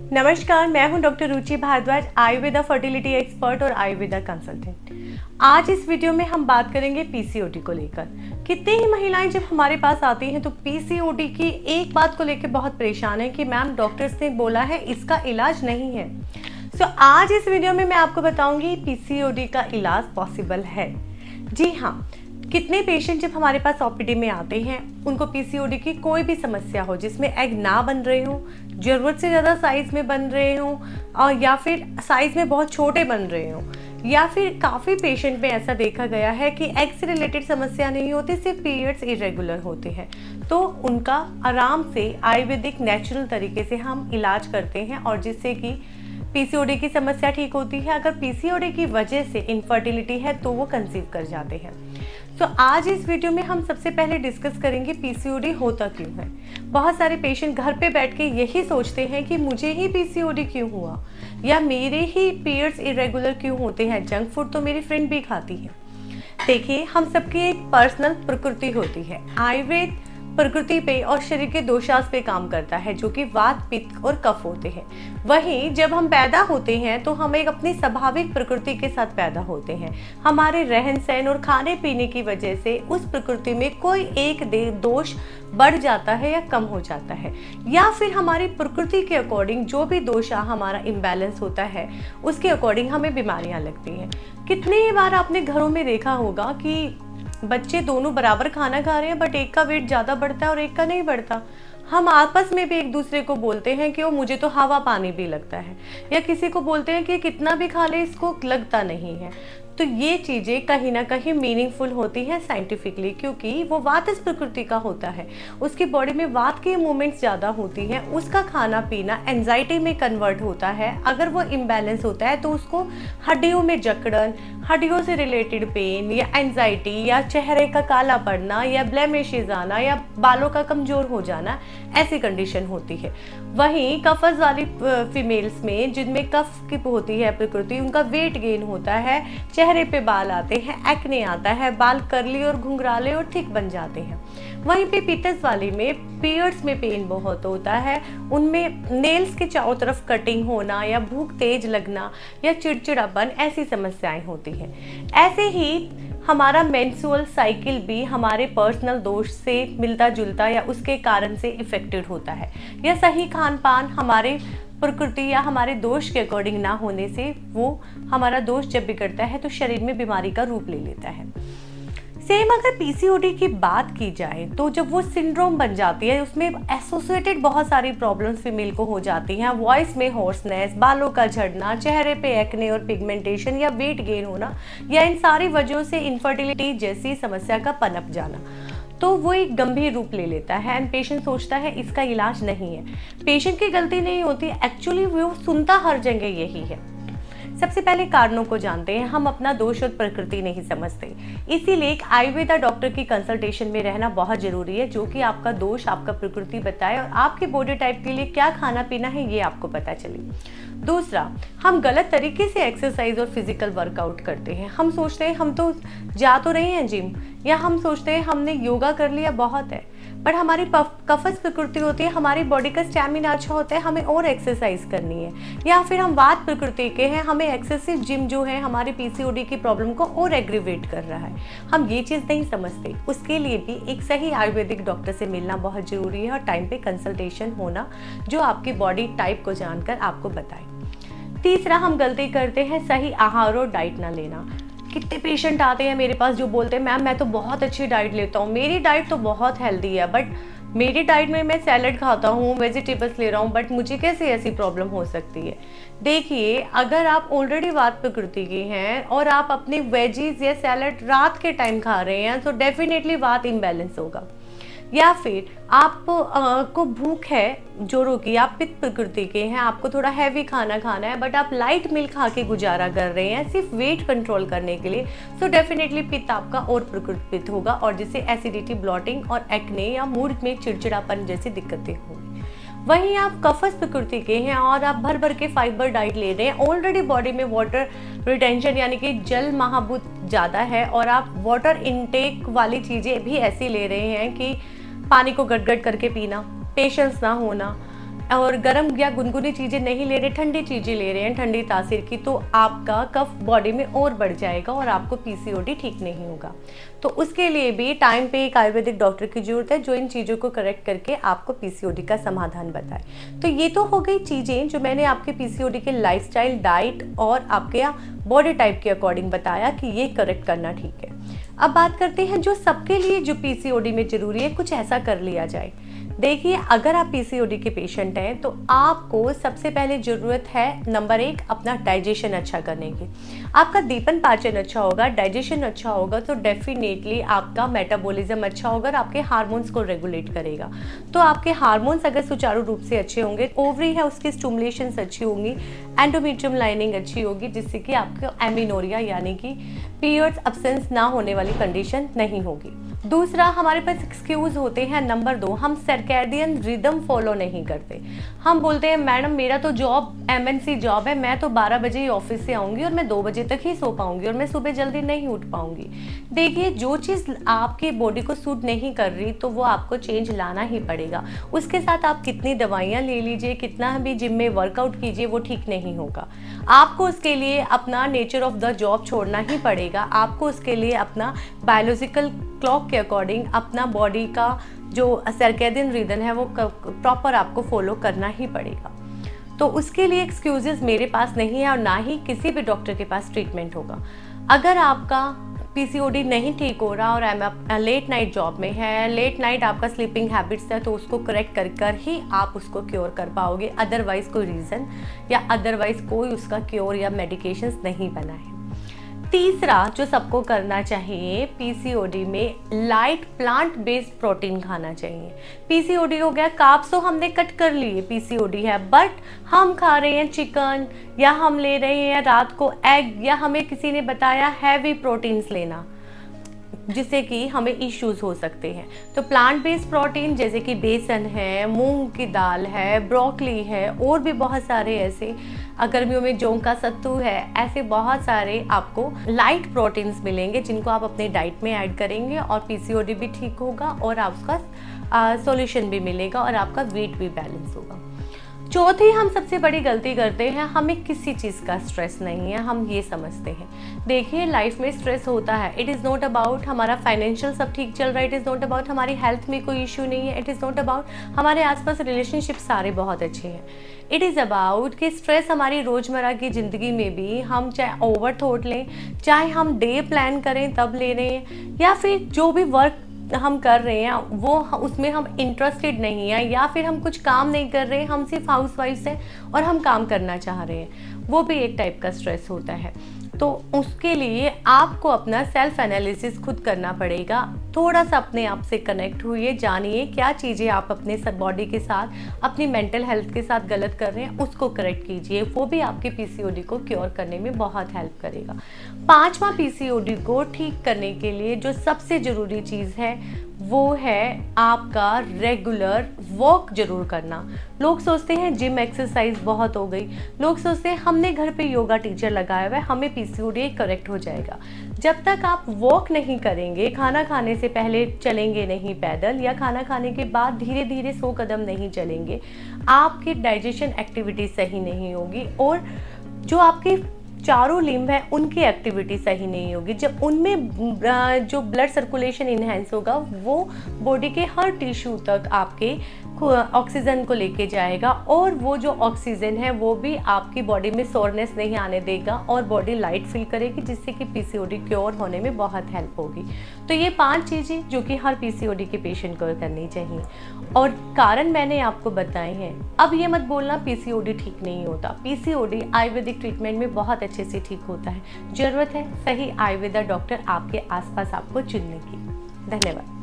नमस्कार, मैं हूं डॉक्टर रुचि भारद्वाज, आयुर्वेदा फर्टिलिटी एक्सपर्ट और आयुर्वेदा कंसल्टेंट। आज इस वीडियो में हम बात करेंगे पीसीओडी को लेकर। कितनी ही महिलाएं जब हमारे पास आती हैं तो पीसीओडी की एक बात को लेकर बहुत परेशान है कि मैम डॉक्टर्स ने बोला है इसका इलाज नहीं है। आज इस वीडियो में मैं आपको बताऊंगी पीसीओडी का इलाज पॉसिबल है। जी हाँ, कितने पेशेंट जब हमारे पास ओपीडी में आते हैं उनको पीसीओडी की कोई भी समस्या हो जिसमें एग ना बन रहे हो, ज़रूरत से ज़्यादा साइज़ में बन रहे हो और या फिर साइज़ में बहुत छोटे बन रहे हो, या फिर काफ़ी पेशेंट में ऐसा देखा गया है कि एग से रिलेटेड समस्या नहीं होती, सिर्फ पीरियड्स इरेगुलर होते हैं, तो उनका आराम से आयुर्वेदिक नेचुरल तरीके से हम इलाज करते हैं और जिससे कि पीसीओडी की समस्या ठीक होती है। अगर पीसीओडी की वजह से इनफर्टिलिटी है तो वो कंसीव कर जाते हैं। आज इस वीडियो में हम सबसे पहले डिस्कस करेंगे पीसीओडी होता क्यों है। बहुत सारे पेशेंट घर पे बैठ के यही सोचते हैं कि मुझे ही पीसीओडी क्यों हुआ या मेरे ही पीरियड्स इरेगुलर क्यों होते हैं, जंक फूड तो मेरी फ्रेंड भी खाती है। देखिए, हम सबकी एक पर्सनल प्रकृति होती है। आयुर्वेद प्रकृति पे और शरीर के दोषास पे काम करता है जो कि वात, पित्त और कफ होते हैं। वहीं जब हम पैदा होते हैं तो हम एक अपनी स्वाभाविक प्रकृति के साथ पैदा होते हैं। हमारे रहन सहन और खाने पीने की वजह से उस प्रकृति में कोई एक दोष बढ़ जाता है या कम हो जाता है, या फिर हमारी प्रकृति के अकॉर्डिंग जो भी दोषा हमारा इम्बैलेंस होता है उसके अकॉर्डिंग हमें बीमारियां लगती हैं। कितनी बार आपने घरों में देखा होगा कि बच्चे दोनों बराबर खाना खा रहे हैं बट एक का वेट ज़्यादा बढ़ता है और एक का नहीं बढ़ता। हम आपस में भी एक दूसरे को बोलते हैं कि वो मुझे तो हवा पानी भी लगता है, या किसी को बोलते हैं कि कितना भी खा ले इसको लगता नहीं है। तो ये चीज़ें कहीं ना कहीं मीनिंगफुल होती हैं साइंटिफिकली, क्योंकि वो वात इस प्रकृति का होता है, उसकी बॉडी में वात के मूवमेंट्स ज़्यादा होती हैं, उसका खाना पीना एंजाइटी में कन्वर्ट होता है। अगर वो इम्बैलेंस होता है तो उसको हड्डियों में जकड़न, हड्डियों से रिलेटेड पेन या एंजाइटी या चेहरे का काला पड़ना या ब्लेमिशेस आना या बालों का कमज़ोर हो जाना, ऐसी कंडीशन होती है। वहीं कफस वाली फीमेल्स में जिनमें कफ की होती है प्रकृति, उनका वेट गेन होता है, चेहरे पे बाल आते हैं, एक्ने आता है, बाल कर्ली और घुंघराले और थिक बन जाते हैं। वहीं पे पीटस वाली में पीरियड्स में पेन बहुत होता है, उनमें नेल्स के चारों तरफ कटिंग होना या भूख तेज लगना या चिड़चिड़ापन, ऐसी समस्याएं होती हैं। ऐसे ही हमारा मेंस्ट्रुअल साइकिल भी हमारे पर्सनल दोष से मिलता जुलता या उसके कारण से इफेक्टेड होता है, या सही खान पान हमारे प्रकृति या हमारे दोष के अकॉर्डिंग ना होने से वो हमारा दोष जब बिगड़ता है तो शरीर में बीमारी का रूप ले लेता है। सेम अगर पीसीओडी की बात की जाए तो जब वो सिंड्रोम बन जाती है उसमें एसोसिएटेड बहुत सारी प्रॉब्लम्स फीमेल को हो जाती हैं। वॉइस में होर्सनेस, बालों का झड़ना, चेहरे पे एक्ने और पिगमेंटेशन या वेट गेन होना, या इन सारी वजहों से इनफर्टिलिटी जैसी समस्या का पनप जाना, तो वो एक गंभीर रूप ले लेता है एंड पेशेंट सोचता है इसका इलाज नहीं है। पेशेंट की गलती नहीं होती, एक्चुअली वो सुनता हर जगह यही है। सबसे पहले कारणों को जानते हैं। हम अपना दोष और प्रकृति नहीं समझते, इसीलिए एक आयुर्वेदा डॉक्टर की कंसल्टेशन में रहना बहुत जरूरी है जो कि आपका दोष, आपका प्रकृति बताए और आपके बॉडी टाइप के लिए क्या खाना पीना है ये आपको पता चले। दूसरा, हम गलत तरीके से एक्सरसाइज और फिजिकल वर्कआउट करते हैं। हम सोचते हैं हम तो जा तो रहे हैं जिम, या हम सोचते हैं हमने योगा कर लिया बहुत है, बट हमारी कफस प्रकृति होती है, हमारी बॉडी का स्टैमिना अच्छा होता है, हमें और एक्सरसाइज करनी है। या फिर हम वात प्रकृति के हैं, हमें एक्सेसिव जिम जो है हमारी पीसीओडी की प्रॉब्लम को और एग्रीवेट कर रहा है। हम ये चीज़ नहीं समझते। उसके लिए भी एक सही आयुर्वेदिक डॉक्टर से मिलना बहुत ज़रूरी है और टाइम पे कंसल्टेशन होना जो आपकी बॉडी टाइप को जानकर आपको बताए। तीसरा, हम गलती करते हैं सही आहार और डाइट ना लेना। कितने पेशेंट आते हैं मेरे पास जो बोलते हैं मैम मैं तो बहुत अच्छी डाइट लेता हूँ, मेरी डाइट तो बहुत हेल्दी है, बट मेरी डाइट में मैं सैलड खाता हूँ, वेजिटेबल्स ले रहा हूँ, बट मुझे कैसे ऐसी प्रॉब्लम हो सकती है। देखिए, अगर आप ऑलरेडी वात प्रकृति के हैं और आप अपनी वेजीज या सैलड रात के टाइम खा रहे हैं तो डेफिनेटली वात इम्बैलेंस होगा। या फिर आप को भूख है जोरों की, आप पित्त प्रकृति के हैं, आपको थोड़ा हैवी खाना खाना है बट आप लाइट मील खा के गुजारा कर रहे हैं सिर्फ वेट कंट्रोल करने के लिए, तो डेफिनेटली पित्त आपका और प्रकृतित होगा और जिससे एसिडिटी, ब्लॉटिंग और एक्ने या मूड में चिड़चिड़ापन जैसी दिक्कतें होंगी। वहीं आप कफस प्रकृति के हैं और आप भर भर के फाइबर डाइट ले रहे हैं, ऑलरेडी बॉडी में वाटर रिटेंशन यानी कि जल महाभूत ज़्यादा है और आप वाटर इनटेक वाली चीज़ें भी ऐसी ले रहे हैं कि पानी को गट गट करके पीना, पेशेंस ना होना, और गर्म या गुनगुनी चीज़ें नहीं ले रहे, ठंडी चीज़ें ले रहे हैं ठंडी तासीर की, तो आपका कफ बॉडी में और बढ़ जाएगा और आपको पीसीओडी ठीक नहीं होगा। तो उसके लिए भी टाइम पे एक आयुर्वेदिक डॉक्टर की ज़रूरत है जो इन चीज़ों को करेक्ट करके आपको पीसीओडी का समाधान बताए। तो ये तो हो गई चीज़ें जो मैंने आपके पीसीओडी के लाइफस्टाइल, डाइट और आपके बॉडी टाइप के अकॉर्डिंग बताया कि ये करेक्ट करना ठीक है। अब बात करते हैं जो सबके लिए जो पीसीओडी में ज़रूरी है, कुछ ऐसा कर लिया जाए। देखिए, अगर आप पीसीओडी के पेशेंट हैं तो आपको सबसे पहले ज़रूरत है नंबर 1 अपना डाइजेशन अच्छा करने की। आपका दीपन पाचन अच्छा होगा, डाइजेशन अच्छा होगा तो डेफिनेटली आपका मेटाबॉलिज्म अच्छा होगा और आपके हार्मोन्स को रेगुलेट करेगा। तो आपके हार्मोन्स अगर सुचारू रूप से अच्छे होंगे, ओवरी है उसकी स्टिमुलेशंस अच्छी होंगी, एंडोमेट्रियम लाइनिंग अच्छी होगी, जिससे कि आपको एमिनोरिया यानी कि पीरियड्स अब्सेंस ना होने वाली कंडीशन नहीं होगी। दूसरा, हमारे पास एक्सक्यूज़ होते हैं नंबर 2, हम सर्कैडियन रिदम फॉलो नहीं करते। हम बोलते हैं मैडम मेरा तो जॉब एमएनसी जॉब है, मैं तो 12 बजे ही ऑफिस से आऊँगी और मैं 2 बजे तक ही सो पाऊँगी और मैं सुबह जल्दी नहीं उठ पाऊँगी। देखिए, जो चीज़ आपकी बॉडी को सूट नहीं कर रही तो वो आपको चेंज लाना ही पड़ेगा। उसके साथ आप कितनी दवाइयाँ ले लीजिए, कितना भी जिम में वर्कआउट कीजिए, वो ठीक नहीं होगा। आपको उसके लिए अपना नेचर ऑफ द जॉब छोड़ना ही पड़ेगा। आपको उसके लिए अपना बायोलॉजिकल क्लॉक के अकॉर्डिंग अपना बॉडी का जो सर्कैडियन रिदम है वो प्रॉपर आपको फॉलो करना ही पड़ेगा। तो उसके लिए एक्सक्यूजेस मेरे पास नहीं है और ना ही किसी भी डॉक्टर के पास ट्रीटमेंट होगा। अगर आपका पीसीओडी नहीं ठीक हो रहा और लेट नाइट जॉब में है, लेट नाइट आपका स्लीपिंग हैबिट्स है, तो उसको करेक्ट कर ही आप उसको क्योर कर पाओगे। अदरवाइज कोई रीज़न या अदरवाइज कोई उसका क्योर या मेडिकेशंस नहीं बना है। तीसरा जो सबको करना चाहिए पीसीओडी में, लाइट प्लांट बेस्ड प्रोटीन खाना चाहिए। पीसीओडी हो गया, कार्ब्स तो हमने कट कर लिए, पीसीओडी है, बट हम खा रहे हैं चिकन या हम ले रहे हैं रात को एग या हमें किसी ने बताया हैवी प्रोटीन्स लेना, जिससे कि हमें इश्यूज हो सकते हैं। तो प्लांट बेस्ड प्रोटीन जैसे कि बेसन है, मूंग की दाल है, ब्रोकली है और भी बहुत सारे ऐसे, गर्मियों में जौ का सत्तू है, ऐसे बहुत सारे आपको लाइट प्रोटीन्स मिलेंगे जिनको आप अपने डाइट में ऐड करेंगे और पीसीओडी भी ठीक होगा और आपका सॉल्यूशन भी मिलेगा और आपका वेट भी बैलेंस होगा। चौथी हम सबसे बड़ी गलती करते हैं, हमें किसी चीज़ का स्ट्रेस नहीं है, हम ये समझते हैं। देखिए, लाइफ में स्ट्रेस होता है, इट इज़ नॉट अबाउट हमारा फाइनेंशियल सब ठीक चल रहा है, इट इज़ नॉट अबाउट हमारी हेल्थ में कोई इशू नहीं है, इट इज़ नॉट अबाउट हमारे आसपास रिलेशनशिप सारे बहुत अच्छे हैं। इट इज़ अबाउट कि स्ट्रेस हमारी रोज़मर्रा की ज़िंदगी में भी हम चाहे ओवर थॉट लें, चाहे हम डे प्लान करें तब ले रहे हैं, या फिर जो भी वर्क हम कर रहे हैं वो उसमें हम इंटरेस्टेड नहीं है, या फिर हम कुछ काम नहीं कर रहे हैं, हम सिर्फ हाउसवाइफ हैं और हम काम करना चाह रहे हैं, वो भी एक टाइप का स्ट्रेस होता है। तो उसके लिए आपको अपना सेल्फ एनालिसिस खुद करना पड़ेगा। थोड़ा सा अपने आप से कनेक्ट हुइए, जानिए क्या चीज़ें आप अपने बॉडी के साथ, अपनी मेंटल हेल्थ के साथ गलत कर रहे हैं, उसको करेक्ट कीजिए। वो भी आपके पीसीओडी को क्योर करने में बहुत हेल्प करेगा। 5वां पीसीओडी को ठीक करने के लिए जो सबसे ज़रूरी चीज़ है वो है आपका रेगुलर वॉक जरूर करना। लोग सोचते हैं जिम एक्सरसाइज बहुत हो गई, लोग सोचते हैं हमने घर पे योगा टीचर लगाया हुआ है, हमें पीसीओडी करेक्ट हो जाएगा। जब तक आप वॉक नहीं करेंगे, खाना खाने से पहले चलेंगे नहीं पैदल, या खाना खाने के बाद धीरे धीरे 100 कदम नहीं चलेंगे, आपकी डाइजेशन एक्टिविटी सही नहीं होगी और जो आपके चारों लिम्ब है उनकी एक्टिविटी सही नहीं होगी। जब उनमें जो ब्लड सर्कुलेशन इन्हेंस होगा वो बॉडी के हर टिश्यू तक आपके ऑक्सीजन को लेके जाएगा और वो जो ऑक्सीजन है वो भी आपकी बॉडी में सोरनेस नहीं आने देगा और बॉडी लाइट फील करेगी, जिससे कि पीसीओडी क्योर होने में बहुत हेल्प होगी। तो ये 5 चीज़ें जो कि हर पीसीओडी के पेशेंट को करनी चाहिए और कारण मैंने आपको बताए हैं। अब ये मत बोलना पीसीओडी ठीक नहीं होता, पीसीओडी आयुर्वेदिक ट्रीटमेंट में बहुत अच्छे से ठीक होता है। ज़रूरत है सही आयुर्वेदा डॉक्टर आपके आसपास आपको चुनने की। धन्यवाद।